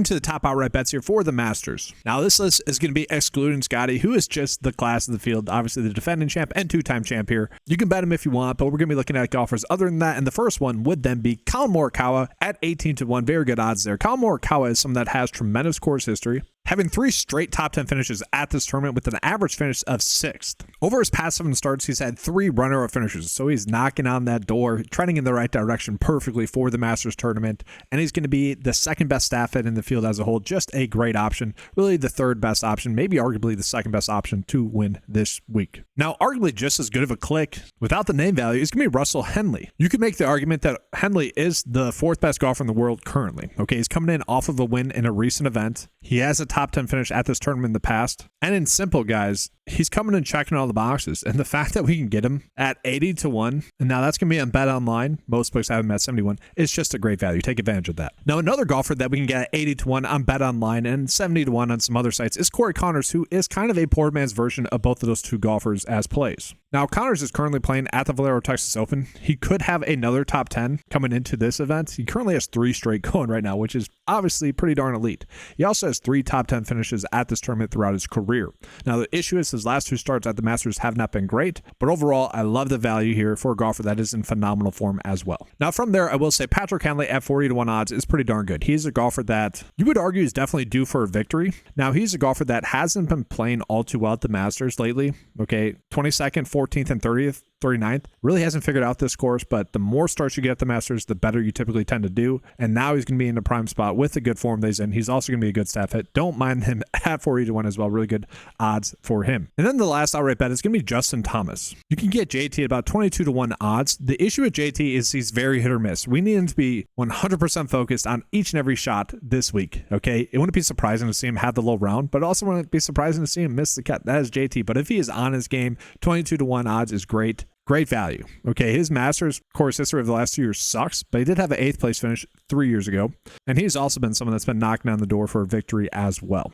into the top outright bets here for the Masters. Now, this list is going to be excluding Scottie, who is just the class of the field, obviously the defending champ and two-time champ here. You can bet him if you want, but we're going to be looking at golfers other than that, and the first one would then be Collin Morikawa at 18-1. Very good odds there. Collin Morikawa is someone that has tremendous course history, having 3 straight top 10 finishes at this tournament with an average finish of 6th. Over his past 7 starts, he's had 3 runner-up finishes, so he's knocking on that door, trending in the right direction perfectly for the Masters tournament, and he's going to be the second best staff fit in the field as a whole. Just a great option, really the third best option, maybe arguably the second best option to win this week. Now, arguably just as good of a click without the name value is going to be Russell Henley. You could make the argument that Henley is the 4th best golfer in the world currently. Okay, he's coming in off of a win in a recent event. He has a top 10 finish at this tournament in the past. And in simple, guys, he's coming and checking all the boxes. And the fact that we can get him at 80-1, and now that's going to be on Bet Online. Most books have him at 71. It's just a great value. Take advantage of that. Now, another golfer that we can get at 80-1 on Bet Online and 70-1 on some other sites is Corey Connors, who is kind of a poor man's version of both of those two golfers as plays. Now, Connors is currently playing at the Valero Texas Open. He could have another top 10 coming into this event. He currently has 3 straight going right now, which is obviously pretty darn elite. He also has 3 top 10 finishes at this tournament throughout his career. Now, the issue is his last 2 starts at the Masters have not been great, but overall, I love the value here for a golfer that is in phenomenal form as well. Now, from there, I will say Patrick Cantlay at 40-1 odds is pretty darn good. He's a golfer that you would argue is definitely due for a victory. Now, he's a golfer that hasn't been playing all too well at the Masters lately. Okay, 22nd, 14th, and 30th. 39th. Really hasn't figured out this course, but the more starts you get at the Masters, the better you typically tend to do. And now he's going to be in a prime spot with the good form that he's in. He's also going to be a good staff hit. Don't mind him at 40-1 as well. Really good odds for him. And then the last outright bet is going to be Justin Thomas. You can get JT at about 22-1 odds. The issue with JT is he's very hit or miss. We need him to be 100% focused on each and every shot this week. Okay, it wouldn't be surprising to see him have the low round, but also wouldn't be surprising to see him miss the cut. That is JT. But if he is on his game, 22-1 odds is great. Great value. Okay, his Masters course history of the last 2 years sucks, but he did have an 8th place finish 3 years ago, and he's also been someone that's been knocking on the door for a victory as well.